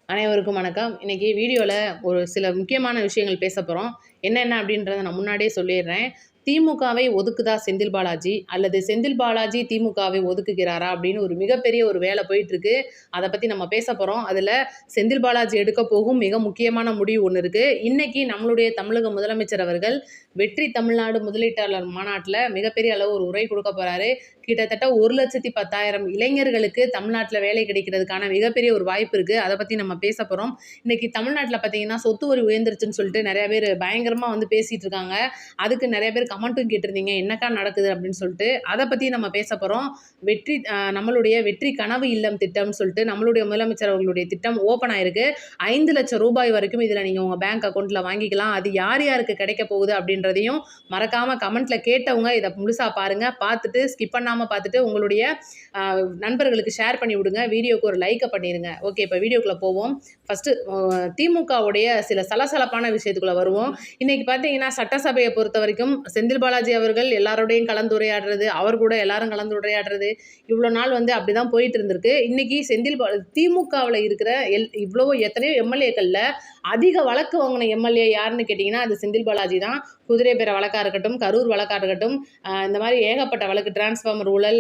அனைவருக்கும் வணக்கம். இன்னைக்கு வீடியோல ஒரு சில முக்கியமான விஷயங்கள் பேசப் போறோம். என்னென்ன அப்படின்றத நான் முன்னாடியே சொல்லிடுறேன். திமுகவை ஒதுக்குதா செந்தில் பாலாஜி? அல்லது செந்தில் பாலாஜி திமுகவை ஒதுக்குகிறாரா? அப்படின்னு ஒரு மிகப்பெரிய ஒரு வேலை போயிட்டுருக்கு. அத பத்தி நம்ம பேசப் போறோம். அதுல செந்தில் பாலாஜி எடுக்கப் போகும் மிக முக்கியமான முடிவு ஒண்ணு இருக்கு. இன்னைக்கு நம்மளுடைய தமிழக முதலமைச்சர் அவர்கள் வெற்றி தமிழ்நாடு முதலீட்டாளர் மாநாட்டுல மிகப்பெரிய அளவு ஒரு உரை கொடுக்கப் போறாரு. கிட்டத்தட்ட 1,10,000 இளைஞர்களுக்கு தமிழ்நாட்டுல வேலை கிடைக்கிறதுக்கான மிகப்பெரிய ஒரு வாய்ப்பு இருக்கு. அத பத்தி நம்ம பேசப் போறோம். இன்னைக்கு தமிழ்நாட்டுல பார்த்தீங்கன்னா, சொத்து வரி உயர்ந்துருச்சுன்னு சொல்லிட்டு நெறைய பேர் பயங்கரமா வந்து பேசிட்டு இருக்காங்க. அதுக்கு நெறைய பேர் கமெண்ட்டும் கேட்டிருந்தீங்க. என்னக்கா நடக்குது அப்படின்னு சொல்லிட்டு. அத பத்தி நம்ம பேசப் போறோம். நம்மளுடைய வெற்றி கனவு இல்லம் திட்டம்னு சொல்லிட்டு நம்மளுடைய முதலமைச்சர் அவர்களுடைய திட்டம் ஓப்பன் ஆயிருக்கு. 5,00,000 ரூபாய் வரைக்கும் இதுல நீங்க உங்க பேங்க் அக்கவுண்ட்ல வாங்கிக்கலாம். அது யார் யாருக்கு கிடைக்கப் போகுது அப்படின்றதையும் மறக்காம கமெண்ட்ல கேட்டவங்க இத முழுசா பாருங்க. பார்த்துட்டு ஸ்கிப் பண்ணாம பார்த்துட்டு உங்களுடைய நண்பர்களுக்கு ஷேர் பண்ணி விடுங்க. வீடியோக்கு ஒரு லைக்க பண்ணிருங்க. ஓகே, இப்ப வீடியோக்குள்ள போவோம். ஃபர்ஸ்ட் திமுகவுடைய சில சலசலப்பான விஷயத்துக்குள்ள வருவோம். இன்னைக்கு பார்த்தீங்கன்னா, சட்டசபையை பொறுத்தவரைக்கும் செந்தில் பாலாஜி அவர்கள் எல்லாரோடையும் கலந்துரையாடுறது, அவர் கூட எல்லாரும் கலந்துரையாடுறது, இவ்வளோ நாள் வந்து அப்படிதான் போயிட்டு இருந்திருக்கு. இன்னைக்கு திமுகவுல இருக்கிற எத்தனையோ எம்எல்ஏக்கள்ல அதிக வழக்கு வாங்கின எம்எல்ஏ யாருன்னு கேட்டிங்கன்னா, அது செந்தில் பாலாஜி தான். குதிரை பேர வழக்கா இருக்கட்டும், கரூர் வழக்கா இருக்கட்டும், இந்த மாதிரி ஏகப்பட்ட வழக்கு, டிரான்ஸ்ஃபார்மர் ஊழல்,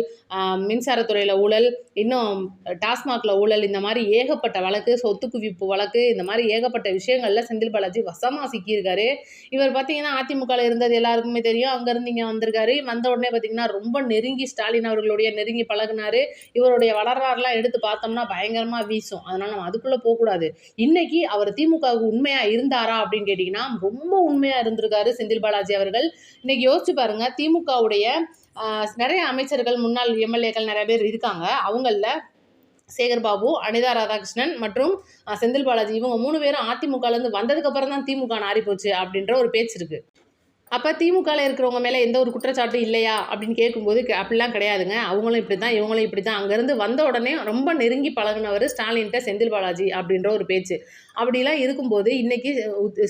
மின்சாரத்துறையில் ஊழல், இன்னும் டாஸ்மாக்ல ஊழல், இந்த மாதிரி ஏகப்பட்ட வழக்கு, சொத்து குவிப்பு வழக்கு, இந்த மாதிரி ஏகப்பட்ட விஷயங்கள்ல செந்தில் பாலாஜி வசமாக சிக்கியிருக்காரு. இவர் பார்த்தீங்கன்னா அதிமுகவில் இருந்தது எல்லாருக்குமே தெரியும். அங்கேருந்து இங்கே வந்திருக்காரு. வந்த உடனே பார்த்தீங்கன்னா ரொம்ப நெருங்கி ஸ்டாலின் அவர்களுடைய நெருங்கி பழகினாரு. இவருடைய வரலாறுலாம் எடுத்து பார்த்தோம்னா பயங்கரமாக வீசும். அதனால நம்ம அதுக்குள்ளே போகக்கூடாது. இன்னைக்கு அவர் திமுகவுக்கு உண்மையா இருந்தாரா அப்படின்னு கேட்டிங்கன்னா, ரொம்ப உண்மையா இருந்திருக்காரு செந்தில் பாலாஜி அவர்கள். இன்னைக்கு யோசிச்சு பாருங்க, திமுகவுடைய நிறைய அமைச்சர்கள், முன்னாள் எம்எல்ஏக்கள் நிறைய பேர் இருக்காங்க. அவங்கள சேகர்பாபு, அனிதா ராதாகிருஷ்ணன் மற்றும் செந்தில் பாலாஜி, இவங்க 3 பேரும் அதிமுகலேருந்து வந்ததுக்கு அப்புறம் தான் திமுக நாறி போச்சு அப்படின்ற ஒரு பேச்சு இருக்கு. அப்ப திமுகல இருக்கிறவங்க மேல எந்த ஒரு குற்றச்சாட்டும் இல்லையா அப்படின்னு கேட்கும்போது, அப்படிலாம் கிடையாதுங்க. அவங்களும் இப்படித்தான், இவங்களும் இப்படித்தான். அங்கேருந்து வந்த உடனே ரொம்ப நெருங்கி பழகுனவர் ஸ்டாலின்ட்ட செந்தில் பாலாஜி அப்படின்ற ஒரு பேச்சு. அப்படிலாம் இருக்கும்போது, இன்னைக்கு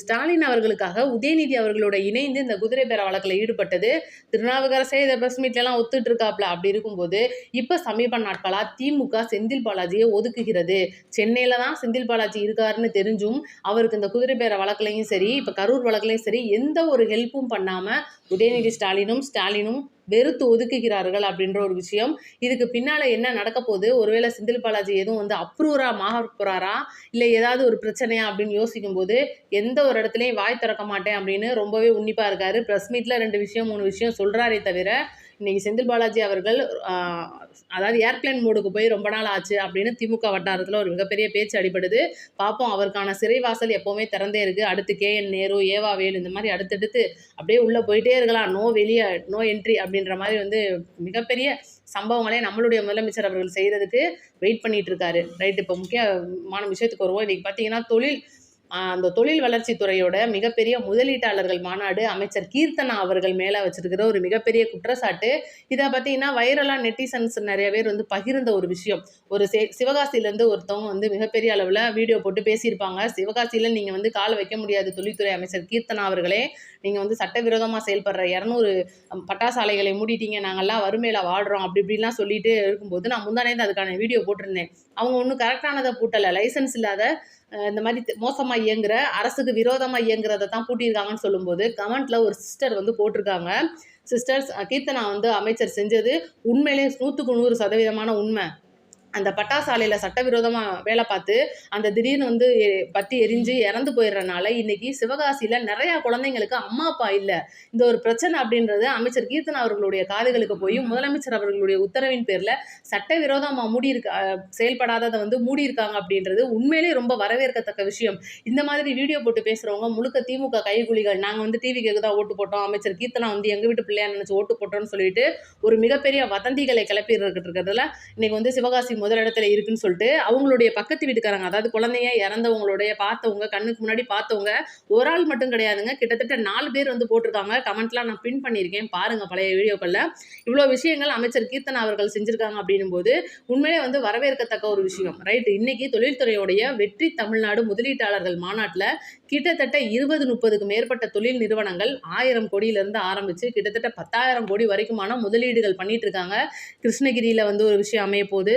ஸ்டாலின் அவர்களுக்காக உதயநிதி அவர்களோட இணைந்து இந்த குதிரை பேர வழக்குல ஈடுபட்டது, திருநாவுக்கரசே இத பிரஸ் மீட்லலாம் ஒத்துட்டு இருக்காப்ல. அப்படி இருக்கும்போது, இப்ப சமீப நாட்களா திமுக செந்தில் பாலாஜியை ஒதுக்குகிறது. சென்னையில தான் செந்தில் பாலாஜி இருக்காருன்னு தெரிஞ்சும், அவருக்கு இந்த குதிரை பேர வழக்குலையும் சரி, இப்ப கரூர் வழக்குலையும் சரி, எந்த ஒரு ஹெல்ப்பும் பண்ணாம உதயநிதி ஸ்டாலினும் வெறுத்து ஒதுக்குகிறார்கள் அப்படின்ற ஒரு விஷயம். இதுக்கு பின்னால என்ன நடக்க போகுது? ஒருவேளை செந்தில் பாலாஜி எதுவும் வந்து அப்ரூவரா மாறப் போறாரா? இல்ல ஏதாவது ஒரு பிரச்சனையா அப்படின்னு யோசிக்கும் போது, எந்த ஒரு இடத்துலயும் வாய் திறக்க மாட்டேன் அப்படின்னு ரொம்பவே உன்னிப்பா இருக்காரு. பிரஸ் மீட்ல 2 விஷயம் 3 விஷயம் சொல்றாரே தவிர, இன்னைக்கு செந்தில் பாலாஜி அவர்கள் அதாவது ஏர்பிளேன் மோடுக்கு போய் ரொம்ப நாள் ஆச்சு அப்படின்னு திமுக வட்டாரத்துல ஒரு மிகப்பெரிய பேச்சு அடிபடுது. பார்ப்போம், அவருக்கான சிறைவாசல் எப்பவுமே திறந்தே இருக்கு. அடுத்து KN நேரு, ஏவா வேலு, இந்த மாதிரி அடுத்தடுத்து அப்படியே உள்ள போயிட்டே இருக்கலாம். நோ என்ட்ரி அப்படின்ற மாதிரி வந்து மிகப்பெரிய சம்பவங்களே நம்மளுடைய முதலமைச்சர் அவர்கள் செய்யறதுக்கு வெயிட் பண்ணிட்டு இருக்காரு. ரைட், இப்போ முக்கியமான விஷயத்துக்கு வருவோம். இன்னைக்கு பார்த்தீங்கன்னா, அந்த தொழில் வளர்ச்சித் துறையோட மிகப்பெரிய முதலீட்டாளர்கள் மாநாடு அமைச்சர் கீர்த்தனா அவர்கள் மேல வச்சிருக்கிற ஒரு மிகப்பெரிய குற்றச்சாட்டு. இதை பார்த்தீங்கன்னா, வைரலா நெட்டிசன்ஸ் நிறைய பேர் வந்து பகிர்ந்த ஒரு விஷயம். ஒரு சிவகாசியிலேருந்து ஒருத்தவங்க வந்து மிகப்பெரிய அளவில் வீடியோ போட்டு பேசியிருப்பாங்க. சிவகாசியில் நீங்கள் வந்து கால் வைக்க முடியாது தொழில்துறை அமைச்சர் கீர்த்தனா அவர்களே, நீங்கள் வந்து சட்டவிரோதமாக செயல்படுற 200 பட்டாசாலைகளை மூடிட்டீங்க, நாங்கள்லாம் வறுமையில் வாடுறோம், அப்படி இப்படிலாம் சொல்லிட்டு இருக்கும்போது, நான் முந்தானேந்து அதுக்கான வீடியோ போட்டிருந்தேன். அவங்க ஒன்றும் கரெக்டானதை பூட்டலை, லைசன்ஸ் இல்லாத இந்த மாதிரி மோசமாக இயங்குற, அரசுக்கு விரோதமாக இயங்குறதை தான் பூட்டியிருக்காங்கன்னு சொல்லும்போது, கமெண்ட்ல ஒரு சிஸ்டர் வந்து போட்டிருக்காங்க, சிஸ்டர்ஸ், கீர்த்தனா வந்து அமைச்சர் செஞ்சது உண்மையிலே 100க்கு 100% உண்மை. அந்த பட்டாசாலையில் சட்டவிரோதமாக வேலை பார்த்து அந்த திடீர்னு வந்து பற்றி எரிஞ்சு இறந்து போயிடுறனால இன்னைக்கு சிவகாசியில் நிறையா குழந்தைங்களுக்கு அம்மா அப்பா இல்லை. இந்த ஒரு பிரச்சனை அப்படின்றது அமைச்சர் கீர்த்தனா அவர்களுடைய காதுகளுக்கு போய் முதலமைச்சர் அவர்களுடைய உத்தரவின் பேரில் சட்டவிரோதமாக செயல்படாததை வந்து மூடியிருக்காங்க அப்படின்றது உண்மையிலேயே ரொம்ப வரவேற்கத்தக்க விஷயம். இந்த மாதிரி வீடியோ போட்டு பேசுகிறவங்க முழுக்க திமுக கைகுலிகள். நாங்கள் வந்து டிவிக்கு தான் ஓட்டு போட்டோம், அமைச்சர் கீர்த்தனா வந்து எங்கள் வீட்டு பிள்ளையா நினச்சி ஓட்டு போட்டோம்னு சொல்லிட்டு ஒரு மிகப்பெரிய வதந்திகளை கிளப்பிடுறதுல இன்னைக்கு வந்து சிவகாசி முதலிடத்துல இருக்குன்னு சொல்லிட்டு அவங்களுடைய பக்கத்து வீட்டுக்காரங்க, அதாவது குழந்தைய இறந்தவங்களுடைய பார்த்தவங்க, கண்ணுக்கு முன்னாடி பார்த்தவங்க, ஒரு ஆள் மட்டும் கிடையாதுங்க, கிட்டத்தட்ட 4 பேர் வந்து போட்டிருக்காங்க. கமெண்ட்லாம் நான் பின் பண்ணியிருக்கேன், பாருங்க பழைய வீடியோக்கள்ல. இவ்வளோ விஷயங்கள் அமைச்சர் கீர்த்தனா அவர்கள் செஞ்சிருக்காங்க அப்படின்னும் போது உண்மையிலே வந்து வரவேற்கத்தக்க ஒரு விஷயம். ரைட், இன்னைக்கு தொழில்துறையுடைய வெற்றி தமிழ்நாடு முதலீட்டாளர்கள் மாநாட்டில் கிட்டத்தட்ட 20-30க்கு மேற்பட்ட தொழில் நிறுவனங்கள் 1000 கோடியிலிருந்து ஆரம்பிச்சு கிட்டத்தட்ட 10,000 கோடி வரைக்குமான முதலீடுகள் பண்ணிட்டு இருக்காங்க. கிருஷ்ணகிரியில் வந்து ஒரு விஷயம் அமைய போகுது.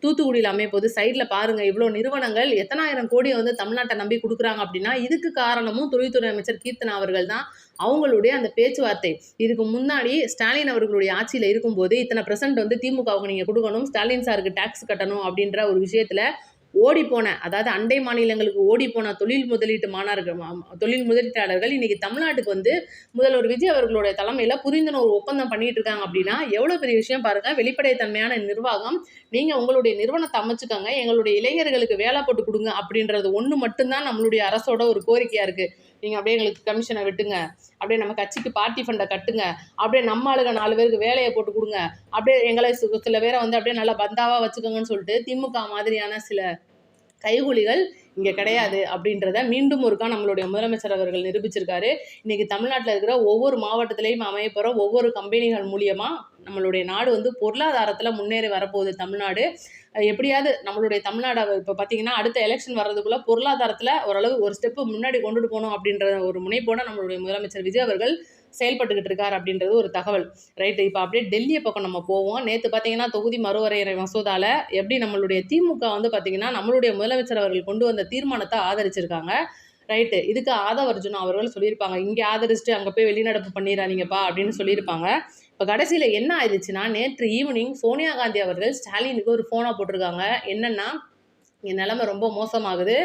தூத்துக்குடியில் அமைய போகுது. சைடில் பாருங்கள் இவ்வளோ நிறுவனங்கள் எத்தனாயிரம் கோடியை வந்து தமிழ்நாட்டை நம்பி கொடுக்குறாங்க அப்படின்னா இதுக்கு காரணமும் தொழில்துறை அமைச்சர் கீர்த்தனா அவர்கள் தான். அவங்களுடைய அந்த பேச்சுவார்த்தை இதுக்கு முன்னாடி ஸ்டாலின் அவர்களுடைய ஆட்சியில் இருக்கும்போது இத்தனை % வந்து திமுகவுக்கு நீங்கள் கொடுக்கணும், ஸ்டாலின் சாருக்கு டேக்ஸ் கட்டணும் அப்படின்ற ஒரு விஷயத்தில் ஓடிப்போன, அதாவது அண்டை மாநிலங்களுக்கு ஓடிப்போன தொழில் முதலீட்டாளர்கள் இன்னைக்கு தமிழ்நாட்டுக்கு வந்து முதல்வர் விஜய் அவர்களுடைய தலைமையில் புரிந்துணர்வு ஒப்பந்தம் பண்ணிட்டு இருக்காங்க அப்படின்னா எவ்வளோ பெரிய விஷயம் பாருங்க. வெளிப்படைத்தன்மையான நிர்வாகம். நீங்கள் உங்களுடைய நிறுவனத்தை அமைச்சுக்கோங்க, எங்களுடைய இளைஞர்களுக்கு வேலை போட்டு கொடுங்க அப்படின்றது ஒன்று மட்டும்தான் நம்மளுடைய அரசோட ஒரு கோரிக்கையாக இருக்குது. நீங்கள் அப்படியே எங்களுக்கு கமிஷனை வெட்டுங்க, அப்படியே நம்ம கட்சிக்கு பார்ட்டி ஃபண்டை கட்டுங்க, அப்படியே நம்ம ஆளுங்க 4 பேருக்கு வேலையை போட்டு கொடுங்க, அப்படியே எங்களை சில பேரை வந்து அப்படியே நல்லா பந்தாவாக வச்சுக்கோங்கன்னு சொல்லிட்டு திமுக மாதிரியான சில கைகூலிகள் இங்கே கிடையாது அப்படின்றத மீண்டும் ஒருக்கா நம்மளுடைய முதலமைச்சர் அவர்கள் நிரூபிச்சிருக்காரு. இன்றைக்கி தமிழ்நாட்டில் இருக்கிற ஒவ்வொரு மாவட்டத்திலையும் அமைய போகிற ஒவ்வொரு கம்பெனிகள் மூலியமாக நம்மளுடைய நாடு வந்து பொருளாதாரத்தில் முன்னேறி வரப்போகுது. தமிழ்நாடு எப்படியாவது நம்மளுடைய தமிழ்நாடு இப்போ பார்த்தீங்கன்னா அடுத்த எலெக்ஷன் வர்றதுக்குள்ளே பொருளாதாரத்தில் ஓரளவு ஒரு ஸ்டெப்பு முன்னாடி கொண்டுட்டு போகணும் அப்படின்ற ஒரு முனைப்போட நம்மளுடைய முதலமைச்சர் விஜய் அவர்கள் செயல்பட்டுக்கிட்டு இருக்கார் அப்படின்றது ஒரு தகவல். ரைட்டு, இப்போ அப்படியே டெல்லியை பக்கம் நம்ம போவோம். நேற்று பார்த்தீங்கன்னா தொகுதி மறுவரையறை மசோதாவில் எப்படி நம்மளுடைய திமுக வந்து பார்த்தீங்கன்னா நம்மளுடைய முதலமைச்சர் அவர்கள் கொண்டு வந்த தீர்மானத்தை ஆதரிச்சிருக்காங்க. ரைட்டு, இதுக்கு ஆதவ அர்ஜுனா அவர்கள் சொல்லியிருப்பாங்க, இங்கே ஆதரிச்சுட்டு அங்கே போய் வெளிநடப்பு பண்ணிடுறானீங்கப்பா அப்படின்னு சொல்லியிருப்பாங்க. இப்போ கடைசியில் என்ன ஆயிடுச்சுன்னா நேற்று ஈவினிங் சோனியா காந்தி அவர்கள் ஸ்டாலினுக்கு ஒரு ஃபோனாக போட்டிருக்காங்க. என்னென்னா, என் நிலைமை ரொம்ப மோசமாகுது,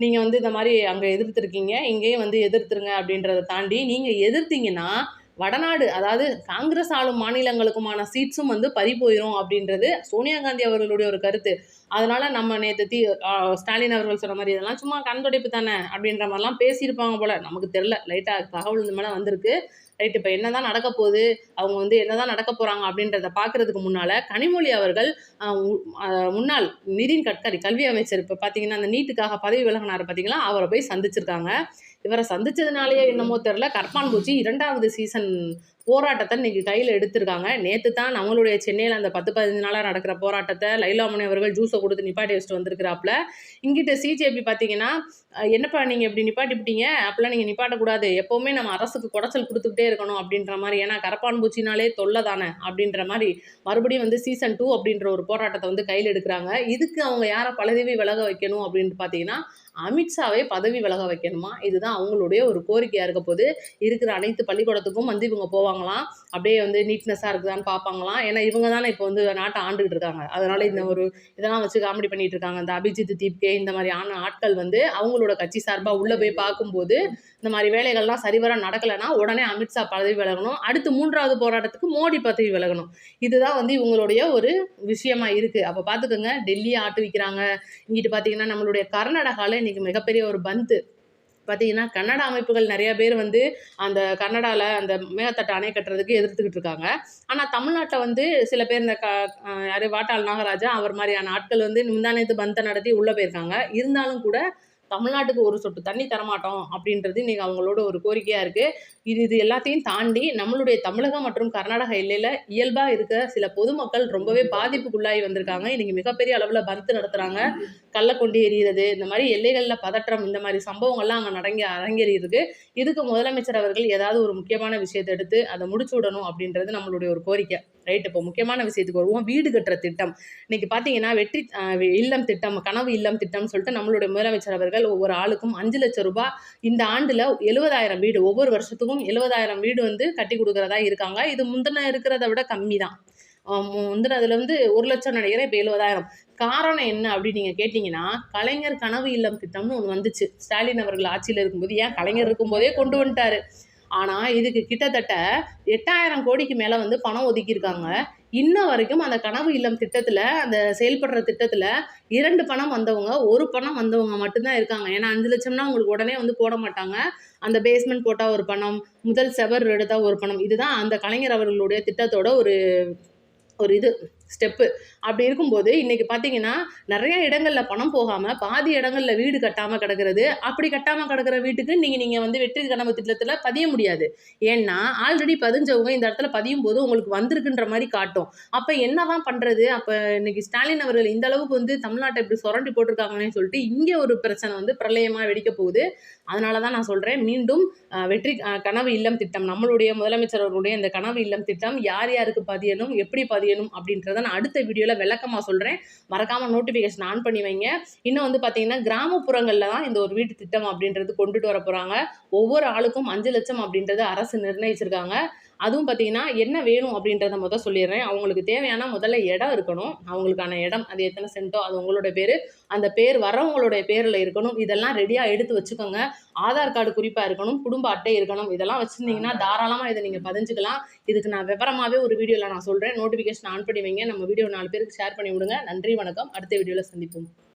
நீங்கள் வந்து இந்த மாதிரி அங்கே எதிர்த்துருக்கீங்க, இங்கேயும் வந்து எதிர்த்துருங்க அப்படின்றத தாண்டி நீங்கள் எதிர்த்தீங்கன்னா வடநாடு, அதாவது காங்கிரஸ் ஆளும் மாநிலங்களுக்குமான சீட்ஸும் வந்து பறி போயிடும் அப்படின்றது சோனியா காந்தி அவர்களுடைய ஒரு கருத்து. அதனால நம்ம நேற்று ஸ்டாலின் அவர்கள் சொன்ன மாதிரி இதெல்லாம் சும்மா கண்துடைப்பு தானே அப்படின்ற மாதிரிலாம் பேசியிருப்பாங்க போல, நமக்கு தெரில. லைட்டாக தகவல் இந்த மாதிரி வந்திருக்கு. ரைட், இப்போ என்ன தான் நடக்க போகுது, அவங்க வந்து என்ன தான் நடக்க போகிறாங்க அப்படின்றத பார்க்குறதுக்கு முன்னால் கனிமொழி அவர்கள் முன்னாள் நிதின் கட்கரி கல்வி அமைச்சர் இப்போ பார்த்தீங்கன்னா அந்த நீட்டுக்காக பதவி விலகினார் பார்த்தீங்களா, அவரை போய் சந்திச்சிருக்காங்க. இவரை சந்திச்சதுனாலேயே என்னமோ தெரில, கற்பான் பூச்சி 2வது சீசன் போராட்டத்தை இன்றைக்கி கையில் எடுத்திருக்காங்க. நேற்று தான் நம்மளுடைய சென்னையில் அந்த 10-15 நாளாக நடக்கிற போராட்டத்தை லைலாமணி அவர்கள் ஜூஸை கொடுத்து நிப்பாட்டி வச்சுட்டு வந்திருக்கிறாப்புல. இங்கிட்ட சிஜேபி பார்த்தீங்கன்னா, என்னப்பா நீங்கள் இப்படி நிப்பாட்டிவிட்டீங்க, அப்போல்லாம் நீங்கள் நிப்பாட்டக்கூடாது, எப்போவுமே நம்ம அரசுக்கு குடைச்சல் கொடுத்துக்கிட்டே இருக்கணும் அப்படின்ற மாதிரி, ஏன்னா கரப்பான் பூச்சினாலே தொல்லை தானே அப்படின்ற மாதிரி மறுபடியும் வந்து சீசன் 2 அப்படின்ற ஒரு போராட்டத்தை வந்து கையில் எடுக்கிறாங்க. இதுக்கு அவங்க யாரை பதவி விலக வைக்கணும் அப்படின்னு பார்த்தீங்கன்னா அமித்ஷாவை பதவி விலக வைக்கணுமா, இதுதான் அவங்களுடைய ஒரு கோரிக்கையாக இருக்க போது. இருக்கிற அனைத்து பள்ளிக்கூடத்துக்கும் வந்து இவங்க போவாங்களாம், அப்படியே வந்து நீட்னஸாக இருக்குதான்னு பார்ப்பாங்களாம். ஏன்னா இவங்க தானே இப்போ வந்து நாட்டை ஆண்டுகிட்டு இருக்காங்க. அதனால் இந்த ஒரு இதெல்லாம் வச்சு காமெடி பண்ணிகிட்டு இருக்காங்க. இந்த அபிஜித் தீப்கே இந்த மாதிரி ஆட்கள் வந்து அவங்களோட கட்சி சார்பாக உள்ளே போய் பார்க்கும்போது இந்த மாதிரி வேலைகள்லாம் சரிவர நடக்கலைன்னா உடனே அமித்ஷா பதவி விலகணும், அடுத்து 3வது போராட்டத்துக்கு மோடி பதவி விலகணும். இதுதான் வந்து இவங்களுடைய ஒரு விஷயமா இருக்குது. அப்போ பார்த்துக்கோங்க, டெல்லியை ஆட்டுவிக்கிறாங்க. இங்கிட்டு பார்த்தீங்கன்னா நம்மளுடைய கர்நாடகாவில் இன்றைக்கி மிகப்பெரிய ஒரு பந்து பார்த்தீங்கன்னா கன்னட அமைப்புகள் நிறைய பேர் வந்து அந்த கன்னடாவில் அந்த மேகத்தட்டு அணை கட்டுறதுக்கு எதிர்த்துக்கிட்டு இருக்காங்க. ஆனால் தமிழ்நாட்டில் வந்து சில பேர் இந்த யார் வாட்டாள் நாகராஜா அவர் மாதிரியான ஆட்கள் வந்து முந்தானத்து பந்தை நடத்தி உள்ளே போயிருக்காங்க. இருந்தாலும் கூட தமிழ்நாட்டுக்கு ஒரு சொட்டு தண்ணி தரமாட்டோம் அப்படின்றது இன்றைக்கி அவங்களோட ஒரு கோரிக்கையாக இருக்குது. இது எல்லாத்தையும் தாண்டி நம்மளுடைய தமிழகம் மற்றும் கர்நாடக எல்லையில் இயல்பாக இருக்க சில பொதுமக்கள் ரொம்பவே பாதிப்புக்குள்ளாகி வந்திருக்காங்க. இன்றைக்கி மிகப்பெரிய அளவில் பந்து நடத்துகிறாங்க, கள்ளக்கொண்டு எறிகிறது, இந்த மாதிரி எல்லைகளில் பதற்றம், இந்த மாதிரி சம்பவங்கள்லாம் அங்கே அரங்கேறியிருக்கு. இதுக்கு முதலமைச்சர் அவர்கள் ஏதாவது ஒரு முக்கியமான விஷயத்தை எடுத்து அதை முடிச்சு விடணும் அப்படின்றது நம்மளுடைய ஒரு கோரிக்கை. ரைட், இப்போ முக்கியமான விஷயத்துக்கு வருவோம். வீடு கட்டுற திட்டம் இன்னைக்கு பார்த்தீங்கன்னா வெற்றி இல்லம் திட்டம், கனவு இல்லம் திட்டம்னு சொல்லிட்டு நம்மளுடைய முதலமைச்சர் அவர்கள் ஒவ்வொரு ஆளுக்கும் 5 லட்சம் ரூபாய் இந்த ஆண்டில் 70,000 வீடு, ஒவ்வொரு வருஷத்துக்கும் 70,000 வீடு வந்து கட்டி கொடுக்குறதா இருக்காங்க. இது முந்தின இருக்கிறத விட கம்மி தான். முந்தினதுல வந்து 1 லட்சம் நினைக்கிறேன், இப்போ 70,000. காரணம் என்ன அப்படின்னு நீங்கள் கேட்டிங்கன்னா, கலைஞர் கனவு இல்லம் திட்டம்னு ஒன்று வந்துச்சு ஸ்டாலின் அவர்கள் ஆட்சியில் இருக்கும்போது. ஏன் கலைஞர் இருக்கும்போதே கொண்டு வந்துட்டாரு. ஆனால் இதுக்கு கிட்டத்தட்ட 8,000 கோடிக்கு மேலே வந்து பணம் ஒதுக்கியிருக்காங்க. இன்ன வரைக்கும் அந்த கனவு இல்லம் திட்டத்தில், அந்த செயல்படுற திட்டத்தில் 2 பணம் வந்தவங்க, 1 பணம் வந்தவங்க மட்டும்தான் இருக்காங்க. ஏன்னா 5 லட்சம்னா உங்களுக்கு உடனே வந்து போட மாட்டாங்க. அந்த பேஸ்மெண்ட் போட்டால் ஒரு பணம், முதல் செவர் எடுத்தால் ஒரு பணம். இதுதான் அந்த கலைஞர் அவர்களுடைய திட்டத்தோட ஒரு இது ஸ்டெப்பு. அப்படி இருக்கும்போது இன்றைக்கி பார்த்தீங்கன்னா நிறைய இடங்களில் பணம் போகாமல் பாதி இடங்களில் வீடு கட்டாமல் கிடக்கிறது. அப்படி கட்டாமல் கிடக்கிற வீட்டுக்கு நீங்கள் வந்து வெற்றி கனவு திட்டத்தில் பதிய முடியாது. ஏன்னா ஆல்ரெடி பதிஞ்சவங்க இந்த இடத்துல பதியும் போது உங்களுக்கு வந்திருக்குன்ற மாதிரி காட்டும். அப்போ என்ன தான் பண்ணுறது? அப்போ இன்றைக்கி ஸ்டாலின் அவர்கள் இந்த அளவுக்கு வந்து தமிழ்நாட்டை இப்படி சுரண்டி போட்டிருக்காங்கன்னு சொல்லிட்டு இங்கே ஒரு பிரச்சனை வந்து பிரளயமாக வெடிக்க போகுது. அதனால தான் நான் சொல்கிறேன், மீண்டும் வெற்றி கனவு இல்லம் திட்டம், நம்மளுடைய முதலமைச்சர் அவர்களுடைய இந்த கனவு இல்லம் திட்டம் யார் யாருக்கு பதியணும், எப்படி பதியணும் அப்படின்றத அப்படின்றத நான் அடுத்த வீடியோவில் விளக்கமாக சொல்கிறேன். மறக்காமல் நோட்டிஃபிகேஷன் ஆன் பண்ணி வைங்க. இன்னும் வந்து பார்த்தீங்கன்னா கிராமப்புறங்களில் தான் இந்த ஒரு வீட்டு திட்டம் அப்படின்றது கொண்டுட்டு வர போகிறாங்க. ஒவ்வொரு ஆளுக்கும் 5 லட்சம் அப்படின்றது அரசு நிர்ணயிச்சிருக்காங்க. அதுவும் பார்த்தீங்கன்னா என்ன வேணும் அப்படின்றத சொல்லிடுறேன். அவங்களுக்கு தேவையான முதல்ல இடம் இருக்கணும். அவங்களுக்கான இடம் அது எத்தனை சென்ட்டோ அது உங்களோட பேர். அந்த பேர் வரவங்களுடைய பேரில் இருக்கணும். இதெல்லாம் ரெடியாக எடுத்து வச்சுக்கோங்க. ஆதார் கார்டு குறிப்பாக இருக்கணும். குடும்ப அட்டை இருக்கணும். இதெல்லாம் வச்சுருந்தீங்கன்னா தாராளமாக இதை நீங்கள் பதிஞ்சுக்கலாம். இதுக்கு நான் விவரமாகவே ஒரு வீடியோவில் நான் சொல்கிறேன். நோட்டிஃபிகேஷன் ஆன் பண்ணி வைங்க. நம்ம வீடியோ 4 பேருக்கு ஷேர் பண்ணி விடுங்க. நன்றி, வணக்கம். அடுத்த வீடியோவில் சந்திப்போம்.